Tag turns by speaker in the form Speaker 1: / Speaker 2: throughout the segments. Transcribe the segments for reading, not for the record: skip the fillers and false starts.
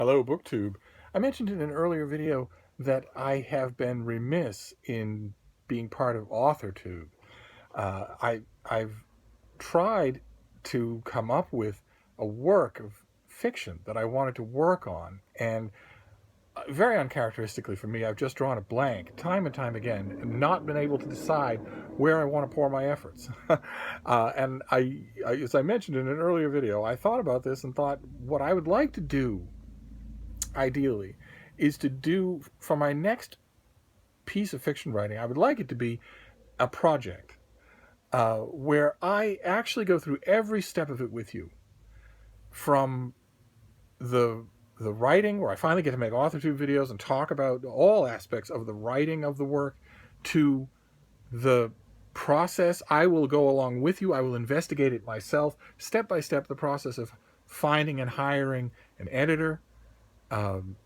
Speaker 1: Hello, BookTube. I mentioned in an earlier video that I have been remiss in being part of AuthorTube. I've tried to come up with a work of fiction that I wanted to work on, and very uncharacteristically for me, I've just drawn a blank time and time again, and not been able to decide where I want to pour my efforts. And as I mentioned in an earlier video, I thought about this and thought what I would like to do ideally is to do for my next piece of fiction writing, I would like it to be a project where I actually go through every step of it with you, from the the writing, where I finally get to make AuthorTube videos and talk about all aspects of the writing of the work, to the process. I will go along with you. I will investigate it myself, step by step, the process of finding and hiring an editor, um,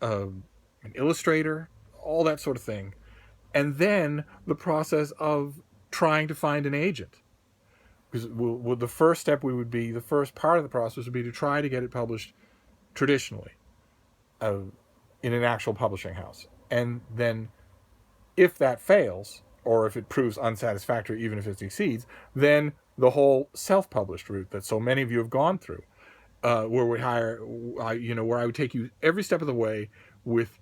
Speaker 1: an illustrator, all that sort of thing. And then the process of trying to find an agent. Because the first step the first part of the process would be to try to get it published traditionally, uh, in an actual publishing house. And then if that fails, or if it proves unsatisfactory, even if it succeeds, then the whole self-published route that so many of you have gone through, where where I would take you every step of the way with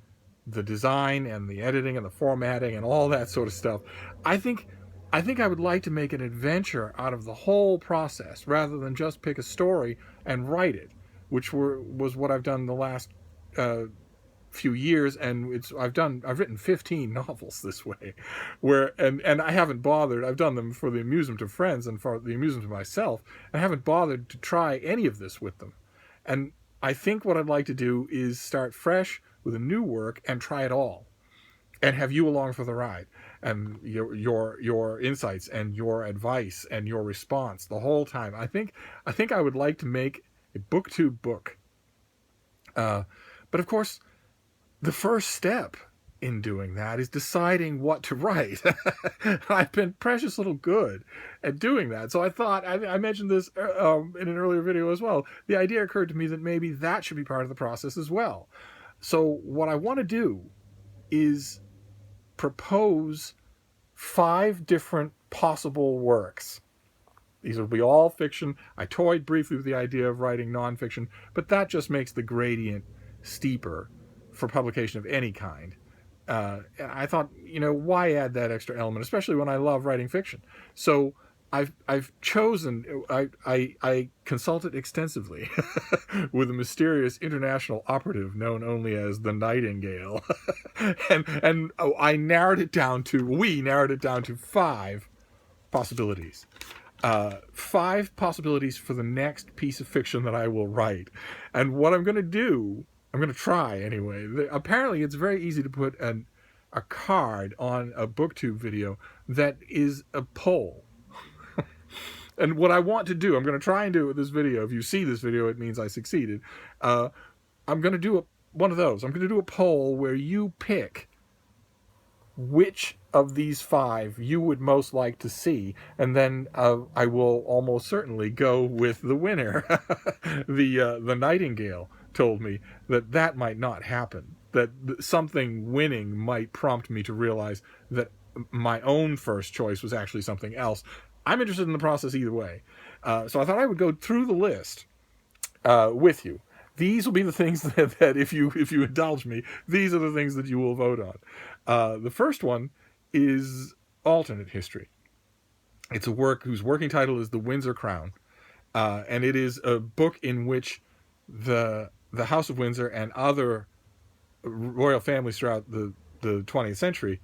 Speaker 1: the design and the editing and the formatting and all that sort of stuff. I think I would like to make an adventure out of the whole process rather than just pick a story and write it, which was what I've done the last few years, and I've written 15 novels this way, and I haven't bothered. I've done them for the amusement of friends and for the amusement of myself, and I haven't bothered to try any of this with them. And I think what I'd like to do is start fresh with a new work and try it all, and have you along for the ride, and your insights and your advice and your response the whole time. I think I would like to make a BookTube book, but of course the first step in doing that is deciding what to write. I've been precious little good at doing that. So I thought, I mentioned this in an earlier video as well. The idea occurred to me that maybe that should be part of the process as well. So what I want to do is propose 5 different possible works. These will be all fiction. I toyed briefly with the idea of writing nonfiction, but that just makes the gradient steeper for publication of any kind. And I thought, why add that extra element, especially when I love writing fiction? So I've chosen. I consulted extensively with a mysterious international operative known only as the Nightingale, and we narrowed it down to 5 possibilities. 5 possibilities for the next piece of fiction that I will write. And what I'm going to do, I'm going to try anyway. Apparently, it's very easy to put a card on a BookTube video that is a poll. And what I want to do, I'm going to try and do it with this video. If you see this video, it means I succeeded. I'm going to do one of those. I'm going to do a poll where you pick which of these 5 you would most like to see, and then I will almost certainly go with the winner. The Nightingale told me that might not happen, that something winning might prompt me to realize that my own first choice was actually something else. I'm interested in the process either way, so I thought I would go through the list with you. These will be the things that if you indulge me, these are the things that you will vote on. The first one is alternate history. It's a work whose working title is The Windsor Crown, and it is a book in which the House of Windsor and other royal families throughout the 20th century,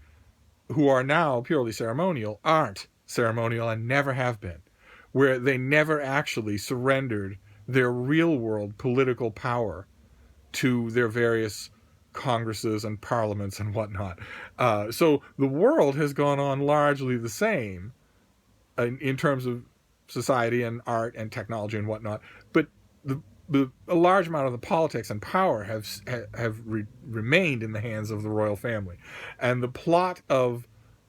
Speaker 1: who are now purely ceremonial, aren't ceremonial and never have been, where they never actually surrendered their real world political power to their various congresses and parliaments and whatnot. So the world has gone on largely the same in terms of society and art and technology and whatnot, but a large amount of the politics and power have remained in the hands of the royal family. And the plot of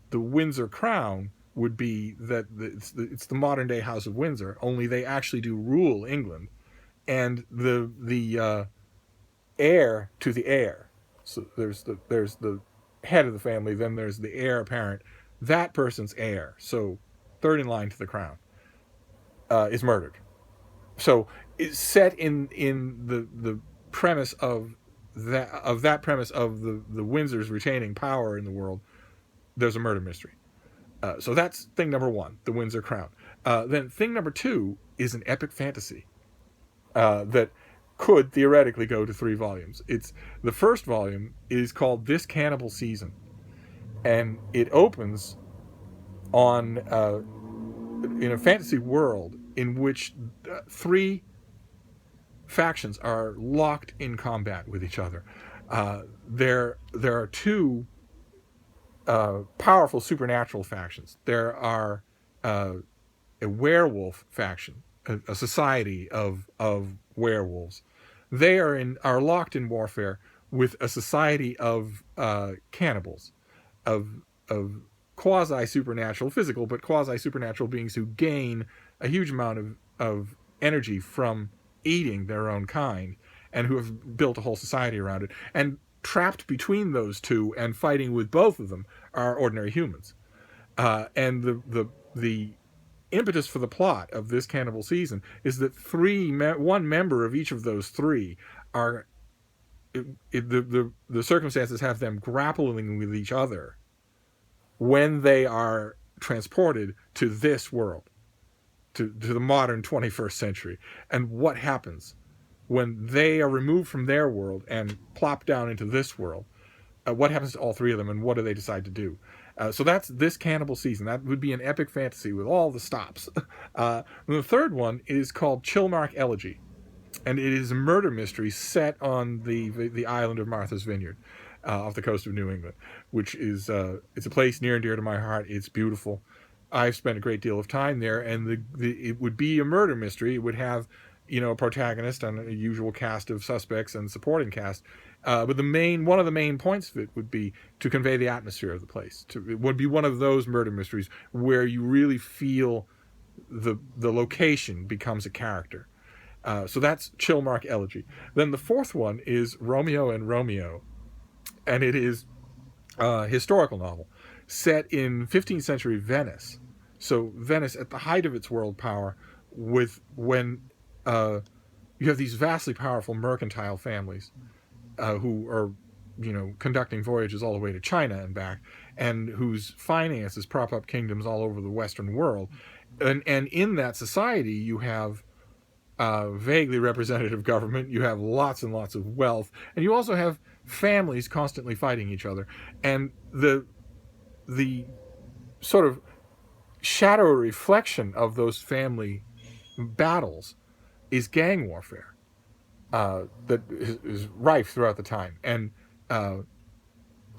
Speaker 1: the Windsor Crown would be that it's the modern day House of Windsor, only they actually do rule England, and the heir to the heir. So there's the head of the family, then there's the heir apparent. That person's heir, so third in line to the crown, is murdered. So it's set in the premise of that premise of the Windsors retaining power in the world. There's a murder mystery. So that's thing number one, the Windsor crown. Then thing number two is an epic fantasy that could theoretically go to 3 volumes. It's the first volume is called This Cannibal Season, and it opens on in a fantasy world in which 3 factions are locked in combat with each other. There are 2 powerful supernatural factions. There are a werewolf faction, a society of werewolves. They are locked in warfare with a society of cannibals, of quasi supernatural, physical, but quasi supernatural beings who gain a huge amount of energy from eating their own kind, and who have built a whole society around it. And trapped between those two and fighting with both of them are ordinary humans. And the impetus for the plot of This Cannibal Season is that one member of each of those 3 are the circumstances have them grappling with each other when they are transported to this world, to the modern 21st century. And what happens when they are removed from their world and plop down into this world? What happens to all 3 of them, and what do they decide to do? So that's This Cannibal Season. That would be an epic fantasy with all the stops. The third one is called Chillmark Elegy, and it is a murder mystery set on the island of Martha's Vineyard, off the coast of New England, which is it's a place near and dear to my heart. It's beautiful. I've spent a great deal of time there, and it would be a murder mystery. It would have, a protagonist and a usual cast of suspects and supporting cast. But one of the main points of it would be to convey the atmosphere of the place. It would be one of those murder mysteries where you really feel the location becomes a character. So that's Chillmark Elegy. Then the fourth one is Romeo and Romeo, and it is a historical novel set in 15th century Venice. So Venice at the height of its world power, when you have these vastly powerful mercantile families who are, conducting voyages all the way to China and back, and whose finances prop up kingdoms all over the Western world. And in that society, you have vaguely representative government, you have lots and lots of wealth, and you also have families constantly fighting each other. And the sort of shadow reflection of those family battles is gang warfare that is rife throughout the time. And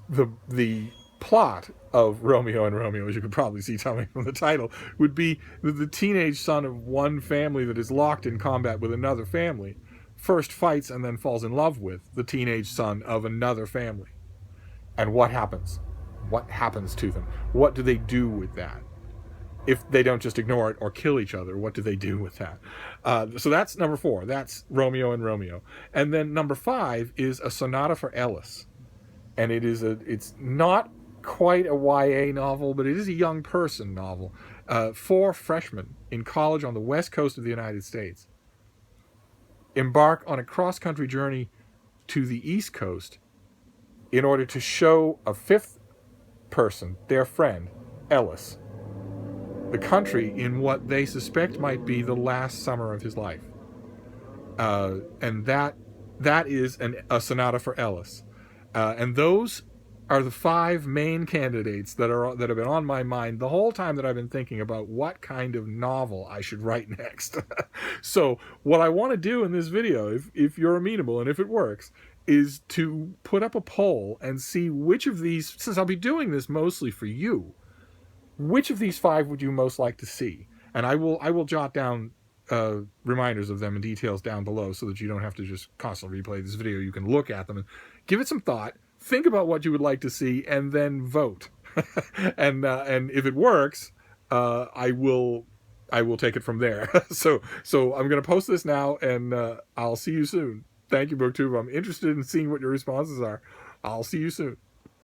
Speaker 1: the plot of Romeo and Romeo, as you could probably see coming from the title, would be that the teenage son of one family that is locked in combat with another family first fights and then falls in love with the teenage son of another family. And what happens? What happens to them? What do they do with that? If they don't just ignore it or kill each other, what do they do with that? So that's number 4. That's Romeo and Romeo. And then number 5 is A Sonata for Ellis. And it's not quite a YA novel, but it is a young person novel. 4 freshmen in college on the west coast of the United States embark on a cross-country journey to the East Coast in order to show a 5th person, their friend, Ellis, the country in what they suspect might be the last summer of his life. And that is a Sonata for Ellis. And those are the 5 main candidates that have been on my mind the whole time that I've been thinking about what kind of novel I should write next. So what I want to do in this video, if you're amenable and if it works, is to put up a poll and see which of these, since I'll be doing this mostly for you, which of these 5 would you most like to see? And I will jot down reminders of them and details down below so that you don't have to just constantly replay this video. You can look at them and give it some thought, think about what you would like to see, and then vote. and if it works, I will take it from there. So I'm going to post this now, and I'll see you soon. Thank you, BookTube. I'm interested in seeing what your responses are. I'll see you soon.